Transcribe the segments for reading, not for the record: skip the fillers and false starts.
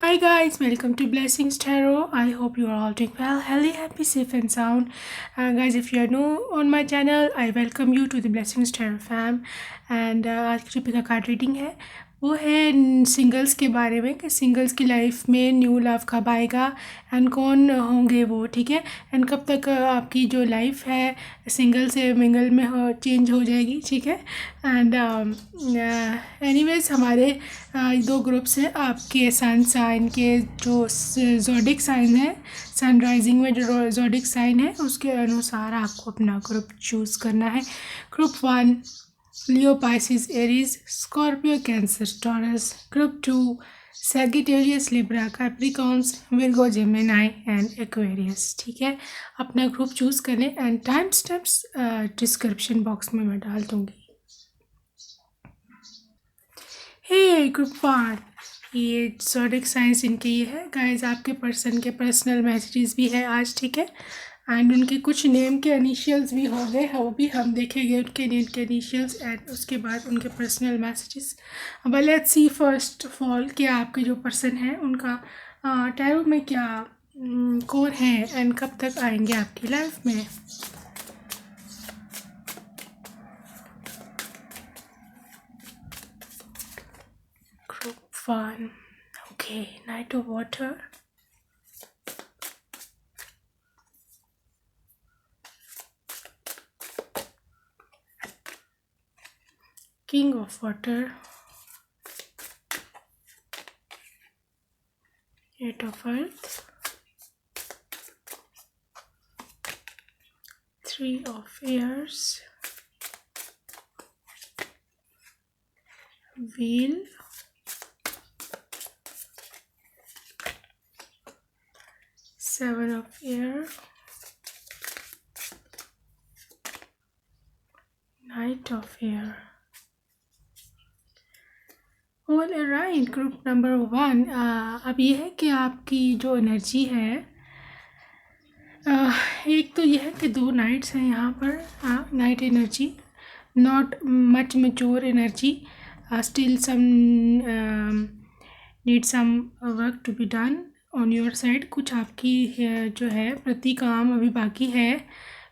Hi guys, welcome to Blessings Tarot. I hope you are all doing well, healthy, happy, safe and sound. Guys, if you are new on my channel, I welcome you to the Blessings Tarot fam. And आज की जो पिका card reading है वो है singles के बारे में कि सिंगल्स की लाइफ में न्यू लव कब आएगा एंड कौन होंगे वो, ठीक है। एंड कब तक आपकी जो लाइफ है सिंगल से मिंगल में चेंज हो जाएगी, ठीक है। एंड एनीवेज हमारे दो ग्रुप्स हैं आपके सन साइन के जो ज़ोडिक साइन है, सन राइजिंग में जो ज़ोडिक साइन है उसके अनुसार आपको अपना ग्रुप चूज़ करना है। Group 1 Leo Pisces Aries Scorpio cancer taurus. Group 2 Sagittarius Libra Capricorns Virgo Gemini and Aquarius, ठीक है। अपना ग्रुप चूज़ करें and time steps description box में मैं डाल दूँगी। हे ग्रुप 1, ये ज़ोडिक साइंस इनके ये है गाइस। आपके पर्सन के पर्सनल मैसेजेस भी है आज, ठीक है। एंड उनके कुछ नेम के इनिशियल्स भी होंगे, वो भी हम देखेंगे उनके नेम के इनिशियल्स एंड उसके बाद उनके पर्सनल मैसेजेस। अब let's see first of all कि आपके जो पर्सन है उनका टैरो में क्या कौन है एंड कब तक आएंगे आपकी लाइफ में। Group 1, okay, night of water, King of Water, 8 of Earth, 3 of Airs, Wheel, 7 of Air, Knight of Air। All right, group number 1। अब ये है कि आपकी जो एनर्जी है एक तो ये है कि 2 नाइट्स हैं यहाँ पर। Knight energy not much mature energy, still some need some work to be done on your side. कुछ आपकी जो है प्रति काम अभी बाकी है,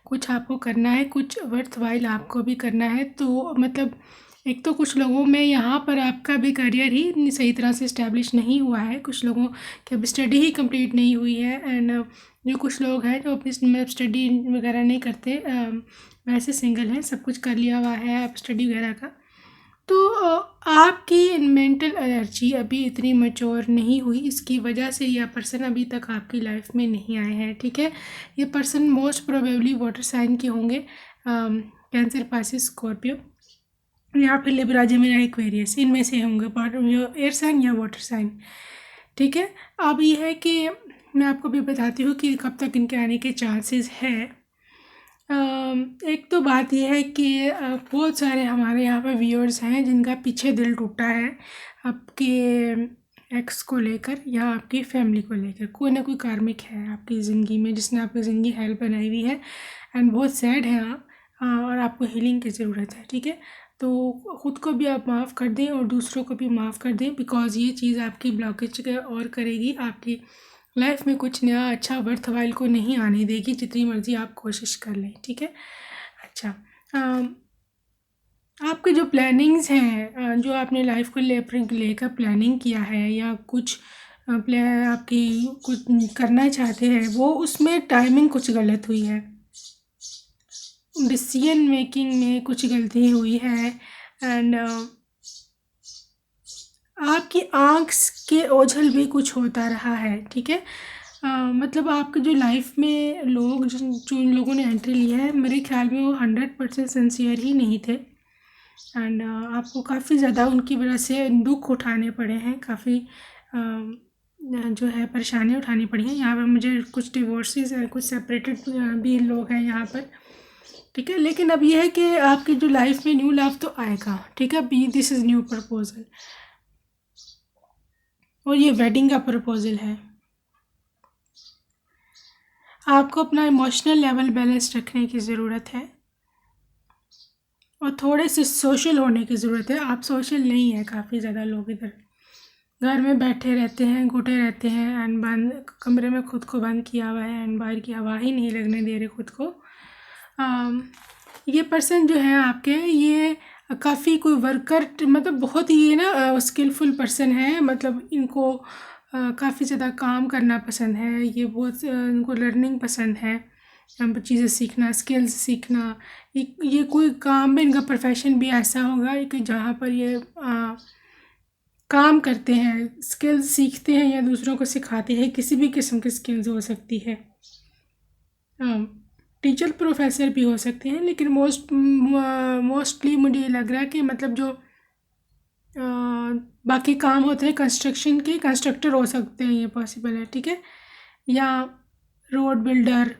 कुछ आपको करना है, कुछ वर्थ वाइल आपको भी करना है। तो मतलब एक तो कुछ लोगों में यहाँ पर आपका भी करियर ही सही तरह से इस्टेब्लिश नहीं हुआ है, कुछ लोगों की अभी स्टडी ही कंप्लीट नहीं हुई है। एंड जो कुछ लोग हैं जो अपनी मतलब स्टडी वगैरह नहीं करते, वैसे सिंगल हैं, सब कुछ कर लिया हुआ है आप स्टडी वगैरह का। तो आपकी मेंटल एनर्जी अभी इतनी मैच्योर नहीं हुई, इसकी वजह से यह पर्सन अभी तक आपकी लाइफ में नहीं आए हैं, ठीक है। ये person most probably water sign के होंगे, कैंसर, पाइसिस, स्कॉर्पियो या फिर लिब्रा, जेमिनी, एक्वेरियस, इनमें से होंगे, एयर साइन या वाटर साइन, ठीक है। अब ये है कि मैं आपको भी बताती हूँ कि कब तक इनके आने के चांसेस है। एक तो बात यह है कि बहुत सारे हमारे यहाँ पे व्यूअर्स हैं जिनका पीछे दिल टूटा है आपके एक्स को लेकर या आपकी फैमिली को लेकर। कोई ना कोई कार्मिक है आपकी ज़िंदगी में जिसने आपकी ज़िंदगी हेल बनाई हुई है एंड बहुत सैड है आप, और आपको हीलिंग की ज़रूरत है, ठीक है। तो ख़ुद को भी आप माफ़ कर दें और दूसरों को भी माफ़ कर दें, बिकॉज़ ये चीज़ आपकी ब्लॉकेज और करेगी, आपकी लाइफ में कुछ नया अच्छा वर्थ वाइल को नहीं आने देगी, जितनी मर्ज़ी आप कोशिश कर लें, ठीक है। अच्छा, आपके जो प्लानिंग्स हैं, जो आपने लाइफ को लेकर प्लानिंग किया है या कुछ आपकी कुछ करना चाहते हैं वो, उसमें टाइमिंग कुछ गलत हुई है, डिसीजन मेकिंग में कुछ गलती हुई है एंड आपकी आँख के ओझल भी कुछ होता रहा है, ठीक है। मतलब आपके जो लाइफ में लोग जो इन लोगों ने एंट्री लिया है, मेरे ख्याल में वो 100% सिंसियर ही नहीं थे एंड आपको काफ़ी ज़्यादा उनकी वजह से दुख उठाने पड़े हैं, काफ़ी जो है परेशानियाँ उठानी पड़ी हैं। यहाँ पर मुझे कुछ डिवोर्सेस और कुछ सेपरेटेड भी लोग हैं यहाँ पर, ठीक है। लेकिन अब यह है कि आपकी जो लाइफ में न्यू लव तो आएगा, ठीक है। Be this is new proposal और ये वेडिंग का प्रपोजल है। आपको अपना इमोशनल लेवल बैलेंस रखने की ज़रूरत है और थोड़े से सोशल होने की ज़रूरत है। आप सोशल नहीं है, काफ़ी ज़्यादा लोग इधर, घर में बैठे रहते हैं, घुटे रहते हैं एंड बंद कमरे में खुद को बंद किया हुआ है एंड बाहर की हवा ही नहीं लगने दे रहे खुद को। ये पर्सन जो है आपके, ये काफ़ी कोई वर्कर, मतलब बहुत ही ये ना स्किलफुल पर्सन है। मतलब इनको काफ़ी ज़्यादा काम करना पसंद है। ये बहुत इनको लर्निंग पसंद है, चीज़ें सीखना, स्किल्स सीखना। ये कोई काम भी, इनका प्रोफेशन भी ऐसा होगा कि जहाँ पर ये काम करते हैं, स्किल्स सीखते हैं या दूसरों को सिखाते हैं। किसी भी किस्म की स्किल्स हो सकती है। टीचर प्रोफेसर भी हो सकते हैं, लेकिन मोस्टली मुझे ये लग रहा है कि मतलब जो बाकी काम होते हैं कंस्ट्रक्शन के, कंस्ट्रक्टर हो सकते हैं, ये पॉसिबल है, ठीक है। या रोड बिल्डर,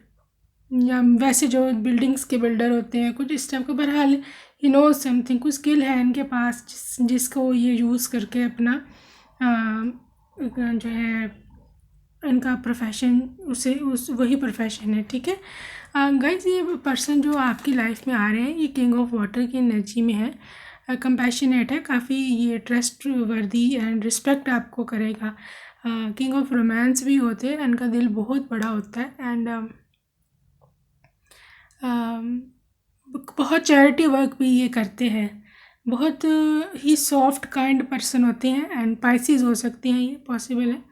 या वैसे जो बिल्डिंग्स के बिल्डर होते हैं, कुछ इस टाइप का। बहरहाल ही नो समथिंग, कुछ स्किल है इनके पास जिसको ये यूज़ करके अपना जो है इनका प्रोफेशन, उसे उस वही प्रोफेशन है, ठीक है। गाइस, ये पर्सन जो आपकी लाइफ में आ रहे हैं, ये किंग ऑफ वाटर की एनर्जी में है, कंपैशनेट है काफ़ी, ये ट्रस्ट वर्दी एंड रिस्पेक्ट आपको करेगा। किंग ऑफ रोमांस भी होते हैं, इनका दिल बहुत बड़ा होता है एंड बहुत चैरिटी वर्क भी ये करते हैं। बहुत ही सॉफ्ट काइंड पर्सन होते हैं एंड पाइसेस हो सकते हैं, ये पॉसिबल है।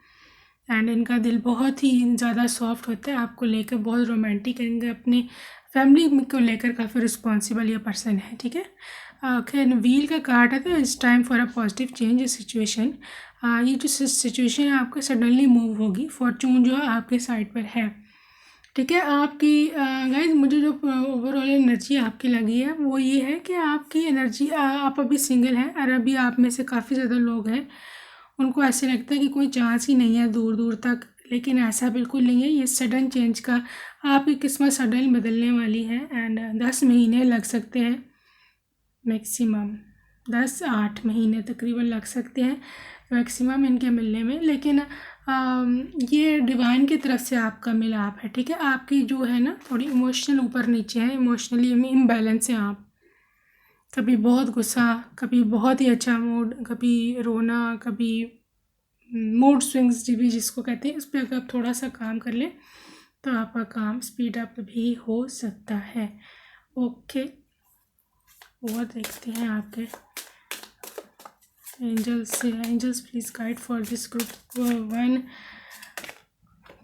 एंड इनका दिल बहुत ही ज़्यादा सॉफ्ट होता है, आपको लेकर बहुत रोमांटिक है, इनके अपनी फैमिली को लेकर काफ़ी रिस्पॉन्सिबल ये पर्सन है, ठीक है। खैर, व्हील का कार्ड है, तो it's time for a positive change situation. ये जो सिचुएशन है आपको सडनली मूव होगी, फॉर्चून जो है आपके साइड पर है, ठीक है। आपकी गाइस, मुझे जो ओवरऑल एनर्जी आपकी लगी है वो ये है कि आपकी एनर्जी, आप अभी सिंगल हैं और अभी आप में से काफ़ी ज़्यादा लोग हैं, उनको ऐसे लगता है कि कोई चांस ही नहीं है दूर दूर तक, लेकिन ऐसा बिल्कुल नहीं है। ये सडन चेंज का, आपकी किस्मत सडन बदलने वाली है एंड 10 महीने लग सकते हैं, मैक्सिमम 10-8 महीने तकरीबन लग सकते हैं मैक्सिमम इनके मिलने में। लेकिन ये डिवाइन की तरफ से आपका मिलाप है, ठीक है। आपकी जो है ना थोड़ी इमोशनल ऊपर नीचे है, इमोशनली इम्बैलेंस है आप। कभी बहुत गुस्सा, कभी बहुत ही अच्छा मूड, कभी रोना, कभी मूड स्विंग्स भी जिसको कहते हैं। इस पर अगर आप थोड़ा सा काम कर लें तो आपका काम स्पीड अप भी हो सकता है। ओके, वो देखते हैं आपके एंजल्स से। Angels please guide for this group 1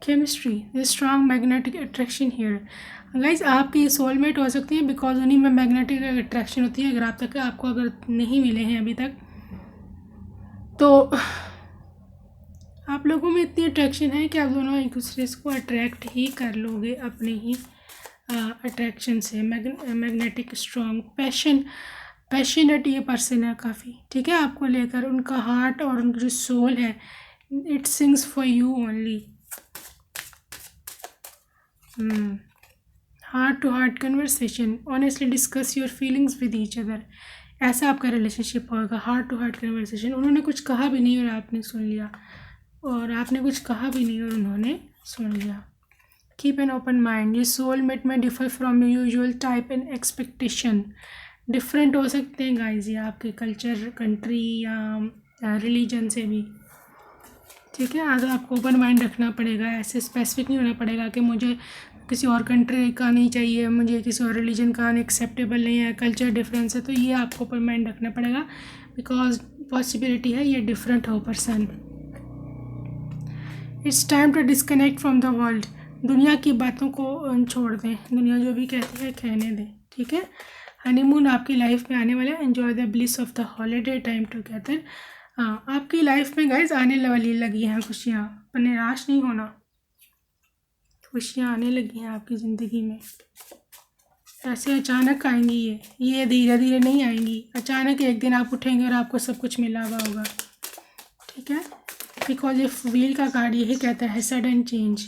chemistry, the strong magnetic attraction here. Guys, आपके सोलमेट हो सकते हैं, बिकॉज उन्हीं में मैग्नेटिक अट्रैक्शन होती है। अगर आप तक आपको अगर नहीं मिले हैं अभी तक, तो आप लोगों में इतनी अट्रैक्शन है कि आप दोनों एक दूसरे को अट्रैक्ट ही कर लोगे अपने ही अट्रैक्शन से। मैग्नेटिक स्ट्रॉन्ग पैशनेट ये पर्सन है काफ़ी, ठीक है, आपको लेकर। उनका हार्ट और उनकी जो सोल है, it sings for you only. Heart to heart conversation, honestly discuss your feelings with each other. ऐसा आपका रिलेशनशिप होगा, हार्ट टू हार्ट कन्वर्सेशन। उन्होंने कुछ कहा भी नहीं और आपने सुन लिया, और आपने कुछ कहा भी नहीं और उन्होंने सुन लिया। कीप एन ओपन माइंड, ये सोलमेट में differ from usual type and expectation. Different हो सकते हैं गाइज ये आपके कल्चर, कंट्री या रिलीजन से भी, ठीक है। अगर आपको ओपन माइंड रखना पड़ेगा, ऐसे स्पेसिफिक नहीं होना पड़ेगा कि मुझे किसी और कंट्री का नहीं चाहिए, मुझे किसी और रिलीजन का अनएक्सेप्टेबल नहीं है, कल्चर डिफरेंस है, तो ये आपको ओपन माइंड रखना पड़ेगा, बिकॉज पॉसिबिलिटी है ये डिफरेंट हो person. It's time to disconnect from the world, दुनिया की बातों को छोड़ दें, दुनिया जो भी कहती है कहने दें, ठीक है। हनीमून आपकी लाइफ में आने वाला है, enjoy the bliss of the holiday time together. आपकी लाइफ में गाइज आने वाली लगी हैं खुशियाँ, पर निराश नहीं होना, खुशियाँ आने लगी हैं आपकी ज़िंदगी में। ऐसे अचानक आएंगी ये धीरे धीरे नहीं आएंगी, अचानक एक दिन आप उठेंगे और आपको सब कुछ मिला हुआ होगा, ठीक है। बिकॉज ये व्हील का कार्ड यही कहता है, sudden change.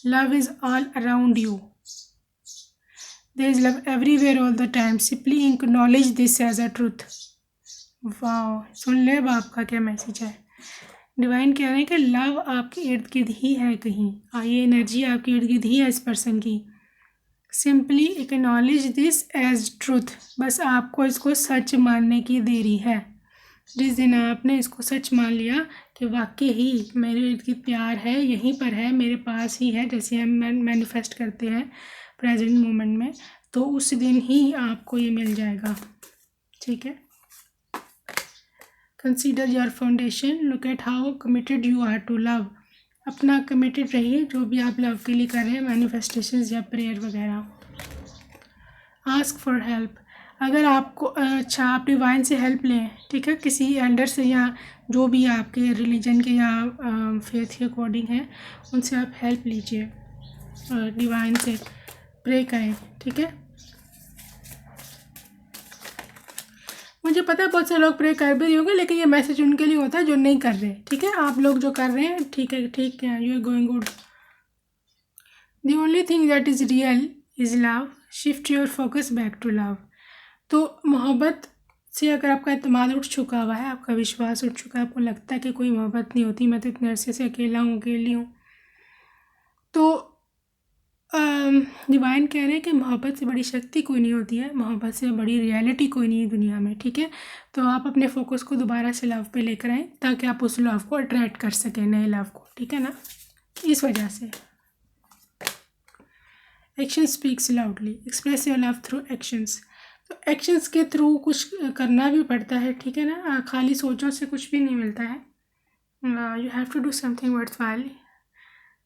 Love is all around you, there is love everywhere all the time, simply acknowledge this as a truth. वाह, सुन ले अब आपका क्या मैसेज है। डिवाइन कह रहे हैं कि लव आपके इर्द गिर्द ही है कहीं, ये एनर्जी आपके इर्द गिर्द ही है इस पर्सन की। Simply acknowledge this as truth, बस आपको इसको सच मानने की देरी है। जिस दिन आपने इसको सच मान लिया कि वाकई ही मेरे इर्द गिर्द प्यार है, यहीं पर है, मेरे पास ही है, जैसे हम मैनिफेस्ट करते हैं प्रेजेंट मोमेंट में, तो उस दिन ही आपको ये मिल जाएगा। ठीक है। Consider your foundation, look at how committed you are to love. अपना कमिटेड रहिए जो भी आप लव के लिए कर रहे हैं, मैनिफेस्टेशंस या प्रेयर वगैरह। आस्क फॉर हेल्प, अगर आपको अच्छा आप डिवाइन से हेल्प लें, ठीक है, किसी एल्डर से या जो भी आपके रिलीजन के या फेथ के अकॉर्डिंग है, उनसे आप हेल्प लीजिए, डिवाइन से प्रे करें। ठीक है। मुझे पता है बहुत से लोग प्रे कर भी रहे होंगे, लेकिन ये मैसेज उनके लिए होता है जो नहीं कर रहे। ठीक है। आप लोग जो कर रहे हैं, ठीक है, ठीक है, you are going good. The only thing that is real is love, shift your focus back to love. तो मोहब्बत से अगर आपका एतमाद उठ चुका हुआ है, आपका विश्वास उठ चुका है, आपको लगता है कि कोई मोहब्बत नहीं होती, मैं तो इतने अरसे से अकेला हूँ, अकेली हूँ, तो डिवाइन कह रहे हैं कि मोहब्बत से बड़ी शक्ति कोई नहीं होती है, मोहब्बत से बड़ी रियलिटी कोई नहीं है दुनिया में। ठीक है। तो आप अपने फोकस को दोबारा से लव पे लेकर आएँ ताकि आप उस लव को अट्रैक्ट कर सकें, नए लव को। ठीक है ना। इस वजह से action speaks loudly, express your love through actions. तो एक्शंस के थ्रू कुछ करना भी पड़ता है। ठीक है ना। खाली सोचों से कुछ भी नहीं मिलता है। You have to do something worthwhile.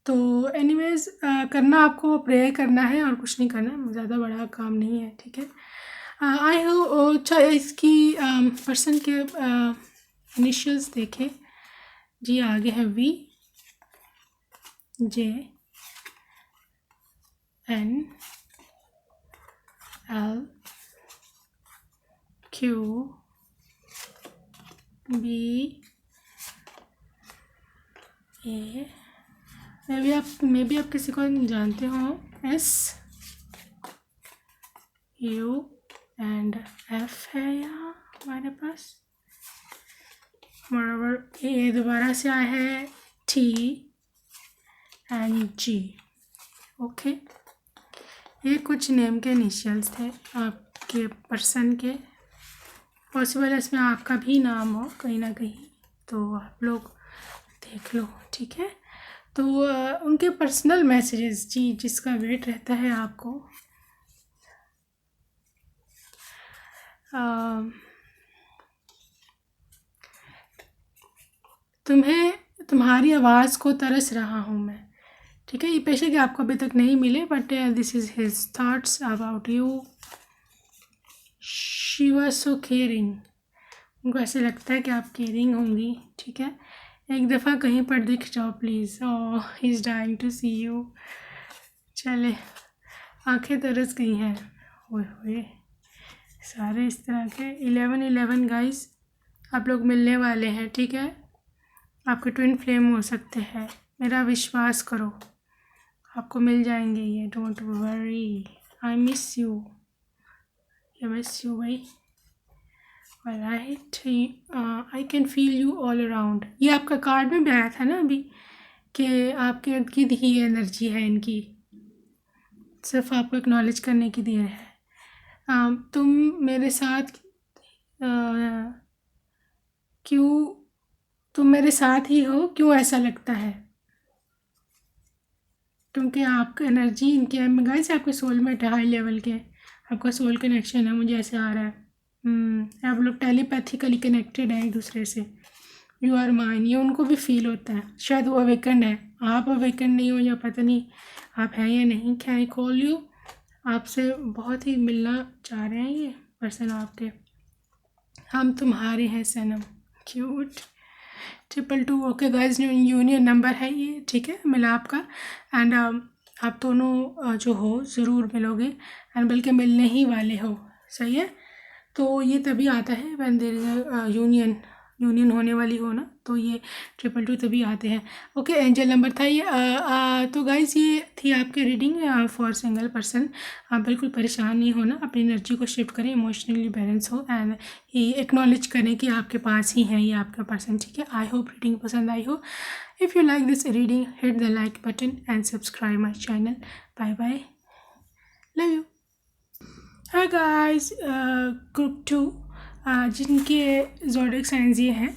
तो एनीवेज करना आपको प्रे करना है और कुछ नहीं करना, ज़्यादा बड़ा काम नहीं है। ठीक है। आई हो अच्छा इसकी पर्सन के इनिशियल्स देखें जी, आगे है V, J, N, L, Q, B, A, maybe आप किसी को जानते हो, एस, यू एंड एफ है यहाँ हमारे पास, बराबर। ए दोबारा से आया है, टी एंड जी। ओके। ये कुछ नेम के इनिशियल्स थे आपके पर्सन के। पॉसिबल है इसमें आपका भी नाम हो कहीं ना कहीं, तो आप लोग देख लो। ठीक है। तो उनके पर्सनल मैसेजेस जी, जिसका वेट रहता है आपको, तुम्हारी आवाज़ को तरस रहा हूँ मैं। ठीक है। ये पेशे कि आपको अभी तक नहीं मिले, but this is his thoughts about you. She was so caring, उनको ऐसे लगता है कि आप केयरिंग होंगी। ठीक है। एक दफ़ा कहीं पर दिख जाओ please, oh he is dying to see you. चले, आंखें तरस गई हैं। ओए सारे इस तरह के 11 गाइस, आप लोग मिलने वाले हैं। ठीक है। आपके ट्विन फ्लेम हो सकते हैं, मेरा विश्वास करो, आपको मिल जाएंगे ये, don't worry. I miss you, I miss you भाई। Alright, I can feel you all around. ये आपका कार्ड में भी आया था ना अभी, कि आपके इर्द गिर्द ही एनर्जी है इनकी, सिर्फ आपको एक्नॉलेज करने की देर है। तुम मेरे साथ क्यों, तुम मेरे साथ ही हो, क्यों ऐसा लगता है, क्योंकि आपका एनर्जी इनके गाइस आपके सोलमेट है, हाई लेवल के, आपका सोल कनेक्शन है, मुझे ऐसे आ रहा है। आप लोग टेलीपैथिकली कनेक्टेड हैं एक दूसरे से। यू आर माइन, ये उनको भी फील होता है। शायद वो अवेकन्ड है, आप अवेकन्ड नहीं हो, या पता नहीं आप हैं या नहीं। कैन आई कॉल यू, आपसे बहुत ही मिलना चाह रहे हैं ये पर्सन आपके। हम तुम्हारे हैं सनम, cute. 222। Okay guys, union number है ये। ठीक है, मिलाप का। एंड आप दोनों जो हो ज़रूर मिलोगे, एंड बल्कि मिलने ही वाले हो। सही है। तो ये तभी आता है व्हेन देयर इज यूनियन होने वाली हो ना, तो ये 222 तभी आते हैं। ओके, एंजल नंबर था ये। तो गाइज ये थी आपकी रीडिंग फॉर सिंगल पर्सन। आप बिल्कुल परेशान नहीं होना, अपनी एनर्जी को शिफ्ट करें, इमोशनली बैलेंस हो, एंड ये एक्नॉलेज करें कि आपके पास ही है ये आपका पर्सन। ठीक है। आई होप रीडिंग पसंद आई हो। If you like this reading, hit the like button and subscribe my channel. Bye bye, love you. Hi guys, group 2, जिनके ज़ोडिएक साइंस ये हैं।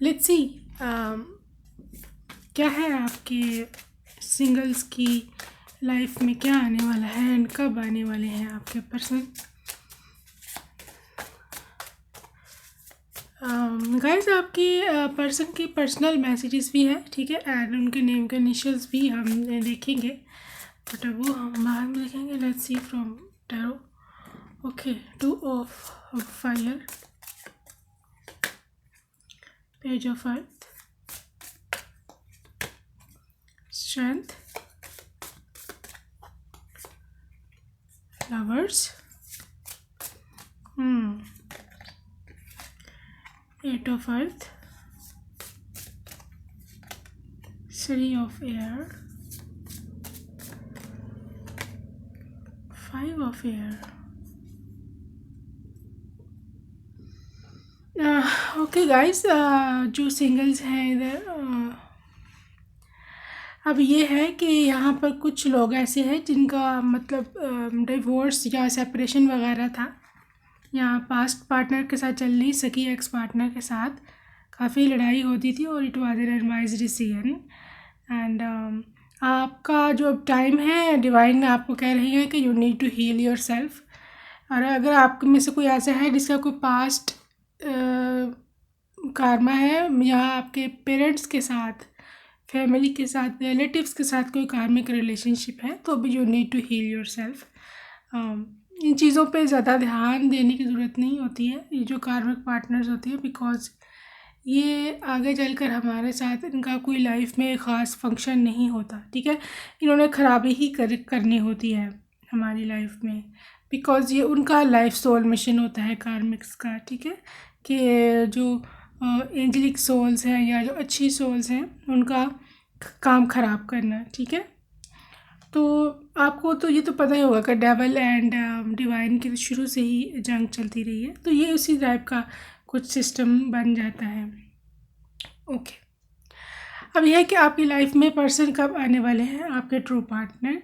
लेट्स सी क्या है आपके सिंगल्स की लाइफ में, क्या आने वाला है एंड कब आने वाले हैं आपके पर्सन। गाइस आपकी पर्सन की पर्सनल मैसेजेस भी है, ठीक है, एंड उनके नेम के इनिशियल्स भी हम देखेंगे, बट वो हम बाद में देखेंगे। Let's see from tarot. Okay, 2 of fire, page of earth, strength, lovers, 8 of earth, 3 of air, 5 of air। Okay guys, जो सिंगल्स हैं इधर, अब ये है कि यहाँ पर कुछ लोग ऐसे हैं जिनका मतलब डिवोर्स या सेपरेशन वगैरह था, या पास्ट पार्टनर के साथ चल नहीं सकी, एक्स पार्टनर के साथ काफ़ी लड़ाई होती थी और it was an advise decision. And आपका जो टाइम है, डिवाइन आपको कह रही है कि you need to heal yourself. और अगर आप में से कोई ऐसा है जिसका कोई पास्ट कारमा है, या आपके पेरेंट्स के साथ, फैमिली के साथ, रिलेटिव्स के साथ कोई कार्मिक रिलेशनशिप है, तो भी you need to heal yourself. इन चीज़ों पे ज़्यादा ध्यान देने की ज़रूरत नहीं होती है, ये जो कार्मिक पार्टनर्स होती है, बिकॉज ये आगे चलकर हमारे साथ इनका कोई लाइफ में ख़ास फंक्शन नहीं होता, ठीक है। इन्होंने ख़राबी ही करनी होती है हमारी लाइफ में, बिकॉज ये उनका लाइफ सोल मिशन होता है कार्मिक्स का, ठीक है, कि जो एंजलिक सोल्स हैं या जो अच्छी सोल्स हैं उनका काम ख़राब करना, ठीक है। तो आपको तो ये तो पता ही होगा कि डेवल एंड डिवाइन की शुरू से ही जंग चलती रही है, तो ये उसी टाइप का कुछ सिस्टम बन जाता है। ओके, अब यह है कि आपकी लाइफ में पर्सन कब आने वाले हैं आपके ट्रू पार्टनर।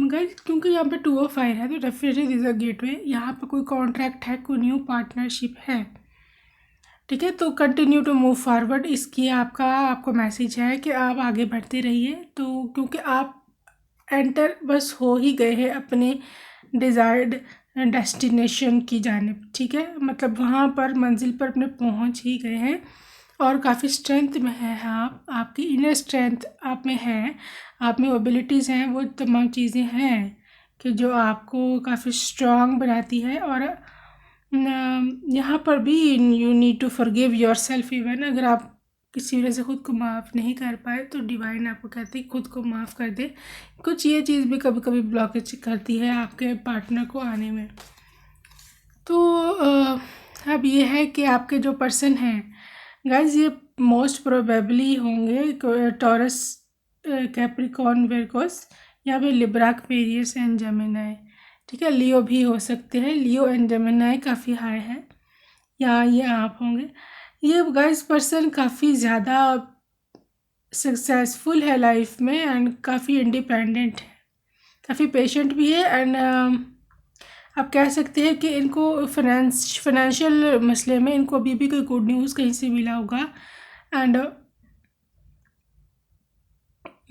गाइस क्योंकि यहाँ पे 2 ऑफ फायर है, तो डेफिनेटली दिस अ गेटवे, यहाँ पर कोई कॉन्ट्रैक्ट है, कोई न्यू पार्टनरशिप है, ठीक है। तो कंटिन्यू टू मूव फॉरवर्ड, इसकी आपको मैसेज है कि आप आगे बढ़ते रहिए। तो क्योंकि आप एंटर बस हो ही गए हैं अपने डिज़ायर्ड डेस्टिनेशन की जानिब, ठीक है, मतलब वहाँ पर मंजिल पर अपने पहुँच ही गए हैं और काफ़ी स्ट्रेंथ में है आप, आपकी इनर स्ट्रेंथ आप में है, आप में एबिलिटीज़ हैं, वो तमाम चीज़ें हैं कि जो आपको काफ़ी स्ट्रॉन्ग बनाती है। और यहाँ पर भी you need to forgive yourself. Even अगर आप किसी वजह से ख़ुद को माफ़ नहीं कर पाए, तो डिवाइन आपको कहती है खुद को माफ़ कर दे। कुछ ये चीज़ भी कभी कभी ब्लॉकेज करती है आपके पार्टनर को आने में। तो अब ये है कि आपके जो पर्सन हैं गाइस, ये मोस्ट प्रोबेबली होंगे टॉरस, कैप्रिकॉर्न, वर्गस, या फिर लिब्रा, एक्वेरियस एंड जेमिनी, ठीक है। लियो भी हो सकते हैं, लियो एंड जेमिनी काफ़ी हाई है, या ये आप होंगे। ये गाइस पर्सन काफ़ी ज़्यादा सक्सेसफुल है लाइफ में एंड काफ़ी इंडिपेंडेंट है, काफ़ी पेशेंट भी है। एंड आप कह सकते हैं कि इनको फाइनेंशियल मसले में इनको अभी भी कोई गुड न्यूज़ कहीं से मिला होगा। एंड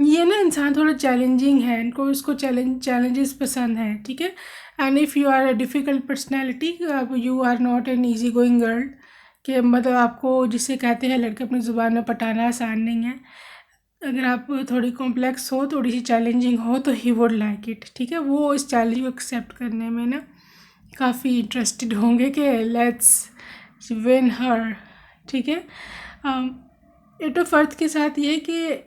ये ना इंसान थोड़ा चैलेंजिंग है, इनको इसको चैलेंजेस पसंद हैं, ठीक है। And if you are a difficult personality, you are not an easy going girl, कि मतलब आपको जिसे कहते हैं लड़के अपनी ज़ुबान में पटाना आसान नहीं है। अगर आप थोड़ी कॉम्प्लेक्स हो, थोड़ी सी चैलेंजिंग हो, तो ही वुड लाइक इट, ठीक है। वो इस चैलेंज को एक्सेप्ट करने में ना काफ़ी इंटरेस्टेड होंगे कि लेट्स विन हर, ठीक है। 8 ऑफ अर्थ के साथ ये कि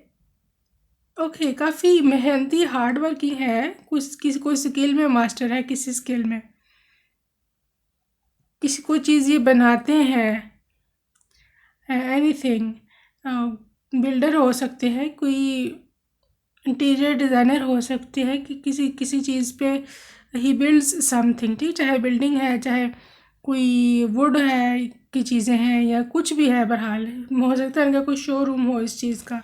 ओके काफ़ी मेहनती हार्ड वर्किंग है, किसी कोई स्किल में मास्टर है, किसी स्किल में किसी कोई चीज़ ये बनाते हैं, एनीथिंग, बिल्डर हो सकते हैं, कोई इंटीरियर डिज़ाइनर हो सकते हैं कि किसी चीज़ पे ही बिल्ड्स समथिंग, ठीक, चाहे बिल्डिंग है, चाहे कोई वुड है की चीज़ें हैं, या कुछ भी है, बहरहाल हो सकता है इनका कोई शोरूम हो इस चीज़ का,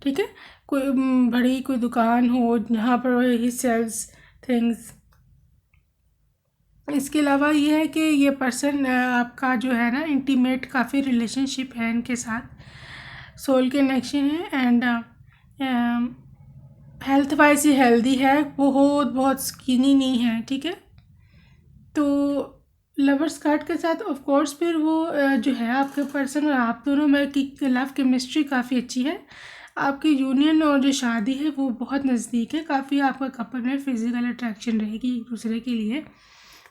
ठीक है, कोई बड़ी कोई दुकान हो जहाँ पर ही सेल्स थिंग्स। इसके अलावा ये है कि ये पर्सन आपका जो है ना इंटीमेट काफ़ी रिलेशनशिप है इनके साथ, सोल कनेक्शन है and health wise he healthy है, बहुत स्किनी नहीं है, ठीक है। तो लवर्स कार्ड के साथ ऑफ कोर्स फिर वो जो है आपके पर्सन और आप दोनों में की लव केमिस्ट्री काफ़ी अच्छी है। आपकी यूनियन और जो शादी है वो बहुत नज़दीक है, काफ़ी आपका कपल में फिजिकल अट्रैक्शन रहेगी एक दूसरे के लिए।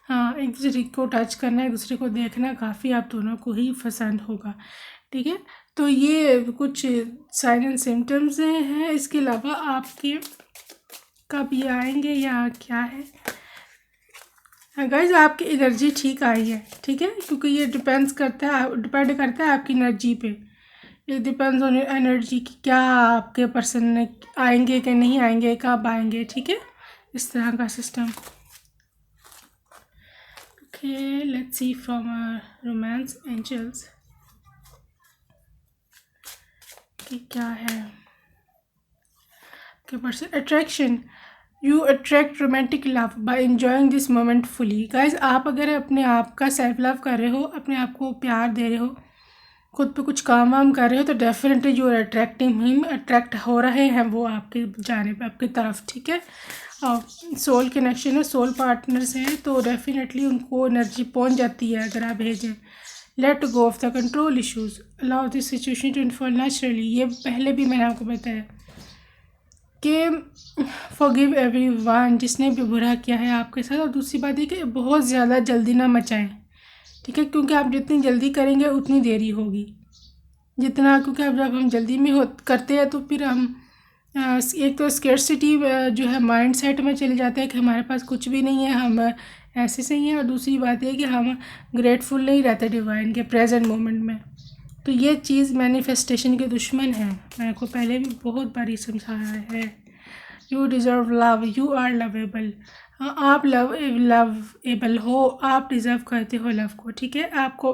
हाँ, एक दूसरे को टच करना, एक दूसरे को देखना काफ़ी आप दोनों को ही पसंद होगा, ठीक है। तो ये कुछ साइन एंड सिम्टम्स हैं। इसके अलावा आपके कब ये आएंगे या क्या है, हाँ गाइज आपकी एनर्जी ठीक आई है, ठीक है, क्योंकि ये डिपेंड करता है आपकी एनर्जी पे। ये डिपेंड्स ऑन योर एनर्जी कि क्या आपके पर्सन आएंगे कि नहीं आएंगे, कब आएंगे, ठीक है, इस तरह का system. Okay, let's see from romance angels कि क्या है आपके person. Attraction, you attract romantic love by enjoying this moment fully. Guys आप अगर अपने आप का सेल्फ लव कर रहे हो, अपने आप को प्यार दे रहे हो, खुद पे कुछ काम वाम कर रहे हो, तो definitely you are attracting him, attract हो रहे हैं वो आपके जाने पे, आपकी तरफ, ठीक है। और सोल कनेक्शन है, सोल पार्टनर्स हैं, तो डेफिनेटली उनको एनर्जी पहुंच जाती है अगर आप भेजें। Let go of the control issues, allow this situation to unfold naturally. ये पहले भी मैंने आपको बताया कि फॉरगिव एवरीवन, जिसने भी बुरा किया है आपके साथ। और दूसरी बात है कि बहुत ज़्यादा जल्दी ना मचाएं, ठीक है, क्योंकि आप जितनी जल्दी करेंगे उतनी देरी होगी। जितना, क्योंकि अब जब हम जल्दी में करते हैं तो फिर हम एक तो स्केर्सिटी जो है माइंड सेट में चले जाते हैं कि हमारे पास कुछ भी नहीं है, हम ऐसे से ही हैं। और दूसरी बात है कि हम ग्रेटफुल नहीं रहते डिवाइन के प्रेजेंट मोमेंट में। तो ये चीज़ मैनिफेस्टेशन के दुश्मन है, मैंने को पहले भी बहुत बारी समझाया है। You deserve love, you are lovable, आप लवेबल हो, आप डिज़र्व करते हो लव को, ठीक है। आपको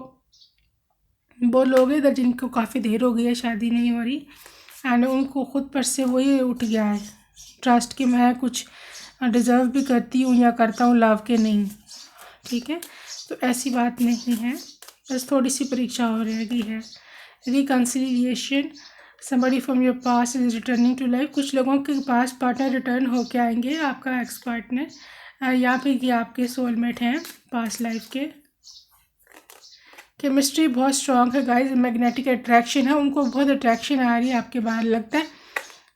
वो लोग हैं इधर जिनको काफ़ी देर हो गई है शादी नहीं हो रही, एंड उनको खुद पर से वही उठ गया है ट्रस्ट कि मैं कुछ डिज़र्व भी करती हूँ या करता हूँ लव के, नहीं, ठीक है। तो ऐसी बात नहीं है, बस थोड़ी सी परीक्षा हो रही है। Reconciliation, somebody from your past is returning to life. कुछ लोगों के पास पार्टनर रिटर्न होके आएंगे, आपका एक्स पार्टनर या फिर कि आपके सोलमेट हैं पास्ट लाइफ के। केमिस्ट्री बहुत स्ट्रॉन्ग है गाइस, मैग्नेटिक अट्रैक्शन है, उनको बहुत अट्रैक्शन आ रही है आपके बाहर, लगता है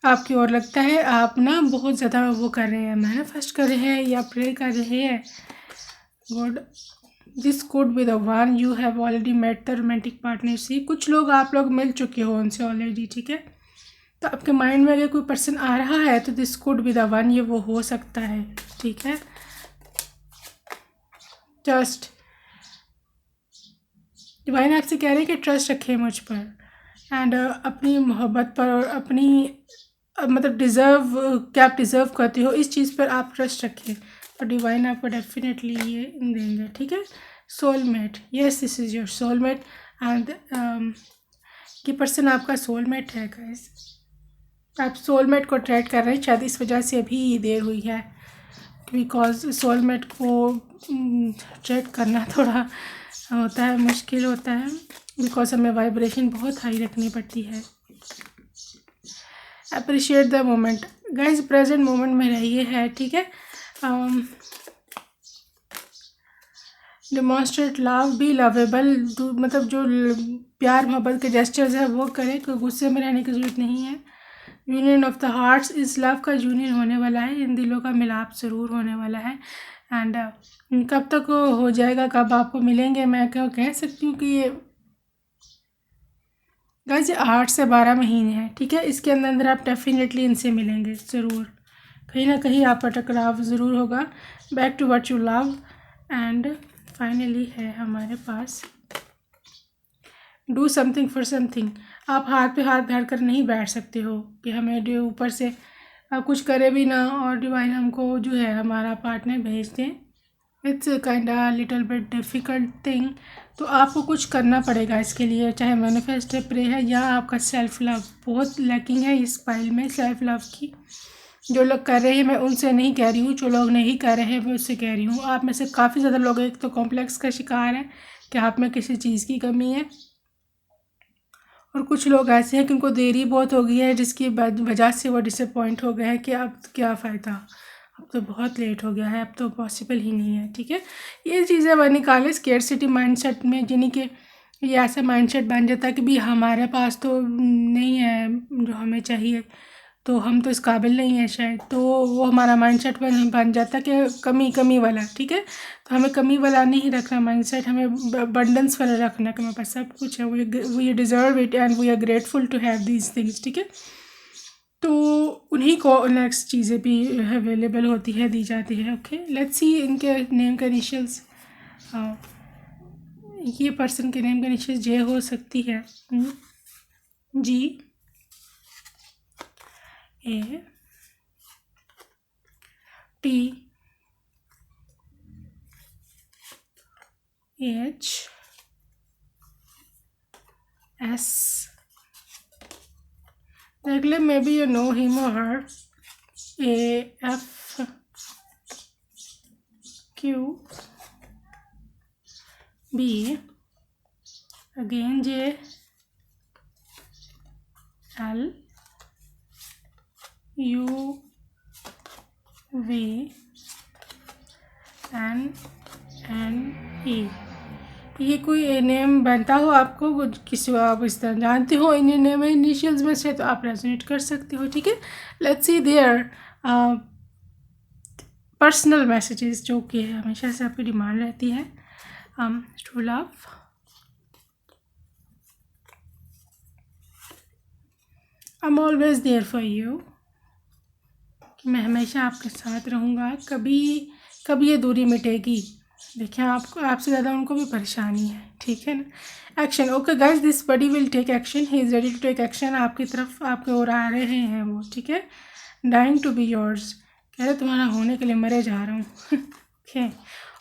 आपकी ओर, लगता है आप ना बहुत ज़्यादा वो कर रहे हैं, मैनिफेस्ट कर रहे हैं या प्रे कर रहे हैं। Good, this could be the one you have already met the romantic partnership. कुछ लोग आप लोग मिल चुके हो उनसे ऑलरेडी, ठीक है। तो आपके माइंड में अगर कोई पर्सन आ रहा है तो this could be the one, ये वो हो सकता है, ठीक है। जस्ट डिवाइन आपसे कह रहे हैं कि ट्रस्ट रखें मुझ पर एंड अपनी मोहब्बत पर और अपनी मतलब डिज़र्व, क्या आप डिज़र्व करते हो इस चीज़ पर आप ट्रस्ट रखें, और डिवाइन आपको डेफिनेटली ये देंगे, ठीक है। Soulmate, yes this is your soulmate and ये पर्सन आपका सोलमेट है गाइस। आप सोलमेट को अट्रैक्ट कर रहे हैं, शायद इस वजह से अभी ये देर हुई है, बिकॉज सोलमेट को अट्रैक्ट करना थोड़ा होता है, मुश्किल होता है, बिकॉज हमें वाइब्रेशन बहुत हाई रखनी पड़ती है। Appreciate the moment guys, present moment में रहिए है, ठीक है। डेमॉन्स्ट्रेट लव, बी लवेबल, मतलब जो प्यार मोहब्बत के जेस्चर्स है वो करें, कोई गुस्से में रहने की ज़रूरत नहीं है। यूनियन ऑफ द हार्ट्स, इस लव का यूनियन होने वाला है, इन दिलों का मिलाप ज़रूर होने वाला है। एंड कब तक हो जाएगा, कब आपको मिलेंगे, मैं क्या कह सकती हूँ कि ये गाइस 8 से 12 महीने हैं, ठीक है। इसके अंदर आप डेफिनेटली इनसे मिलेंगे ज़रूर, कहीं ना कहीं आपका टकराव ज़रूर होगा। Back to what you love and finally है हमारे पास डू समथिंग फॉर समथिंग। आप हाथ पे हाथ धर कर नहीं बैठ सकते हो कि हमें ऊपर से कुछ करे भी ना और डिवाइन हमको जो है हमारा पार्टनर भेज दें। It's kind little bit difficult thing, तो आपको कुछ करना पड़ेगा इसके लिए, चाहे मैनिफेस्ट है, प्रे है, या आपका सेल्फ लव बहुत लैकिंग है इस फाइल में, सेल्फ लव की जो लोग कर रहे हैं मैं उनसे नहीं कह रही हूँ, जो लोग नहीं कर रहे हैं मैं उससे कह रही हूँ। आप में से काफ़ी ज़्यादा लोग एक तो कॉम्प्लेक्स का शिकार हैं कि आप में किसी चीज़ की कमी है, और कुछ लोग ऐसे हैं कि उनको देरी बहुत हो गई है जिसकी वजह से वो डिसअपॉइंट हो गए हैं कि अब क्या फ़ायदा, अब तो बहुत लेट हो गया है, अब तो पॉसिबल ही नहीं है। ठीक है, ये चीज़ें वह निकालें स्केर्सिटी माइंडसेट में, यानी कि ये ऐसा माइंडसेट बन जाता है कि भी हमारे पास तो नहीं है जो हमें चाहिए, तो हम तो इस काबिल नहीं है शायद, तो वो हमारा माइंडसेट बन जाता है कि कमी कमी वाला। ठीक है, तो हमें कमी वाला नहीं रखना माइंडसेट, हमें बंडन्स वाला रखना कि हमारे पास सब कुछ है, we deserve it and we are grateful to have these things. ठीक है, तो उन्हीं को नेक्स्ट चीज़ें भी अवेलेबल होती है, दी जाती है। ओके, लेट्स सी इनके नेम का इनिशियल्स। ये पर्सन के नेम का इनिशियल्स जे हो सकती है, G, A, T, H, S, Regular, maybe you know him or her. A, F, Q, B, again J, L, U, V, N, E। ये कोई नेम बनता हो आपको, किसी को आप इस तरह जानते हो इन नेम इनिशियल्स में से, तो आप रेजोनेट कर सकते हो। ठीक है, let's see their personal messages जो कि हमेशा से आपकी डिमांड रहती है। True love, I am always there for you, कि मैं हमेशा आपके साथ रहूँगा, कभी कभी ये दूरी मिटेगी। देखिए आपको, आपसे ज़्यादा उनको भी परेशानी है। ठीक है ना। Action, okay guys, this buddy will take action, he is ready to take action, आपकी तरफ आपके ओर आ रहे हैं वो। ठीक है, डाइंग टू बी योर्स, कह रहे तुम्हारा होने के लिए मरे जा रहा हूँ।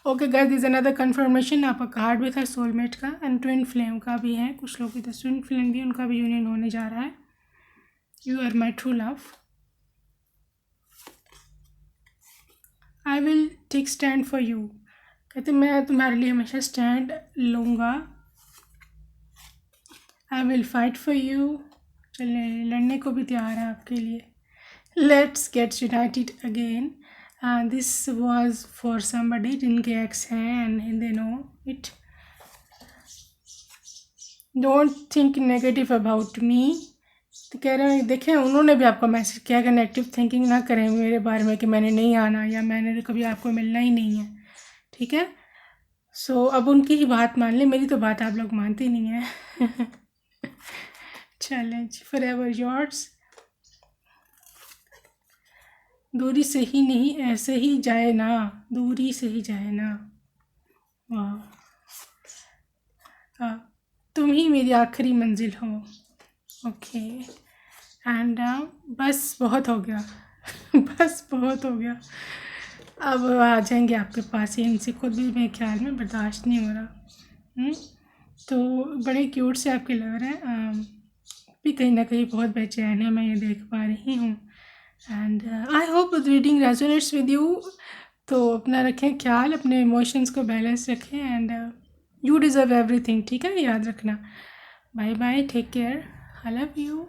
Okay guys, this another confirmation, आपका कार्ड भी था सोलमेट का, एंड ट्विन फ्लेम का भी है, कुछ लोग इधर ट्विन फ्लेम भी, उनका भी यूनियन होने जा रहा है। You are my true love, I will take stand for you, कहते मैं तुम्हारे लिए हमेशा स्टैंड लूँगा। I will fight for you, चले लड़ने को भी तैयार है आपके लिए। Let's get united again, this was for somebody जिनके एक्स हैं and they know it. Don't think negative about me, तो कह रहे हैं देखें उन्होंने भी आपको मैसेज किया कि नेगेटिव थिंकिंग ना करें मेरे बारे में कि मैंने नहीं आना या मैंने कभी आपको मिलना ही नहीं है। ठीक है, सो अब उनकी ही बात मान लें, मेरी तो बात आप लोग मानते नहीं हैं। चैलेंज फॉर एवर योर्स, दूरी से ही नहीं ऐसे ही जाए ना, दूरी से ही जाए ना, वाह, तुम ही मेरी आखिरी मंजिल हो। ओके, एंड बस बहुत हो गया। बस बहुत हो गया, अब आ जाएंगे आपके पास ही, इनसे खुद भी मेरे ख्याल में बर्दाश्त नहीं हो रहा। तो बड़े क्यूट से आपके लग रहे हैं, भी कहीं ना कहीं बहुत बेचैन है, मैं ये देख पा रही हूँ। And I hope reading resonates with you. तो अपना रखें ख्याल, अपने इमोशंस को बैलेंस रखें, एंड यू डिज़र्व एवरीथिंग। ठीक है, याद रखना। Bye bye, take care, I love you.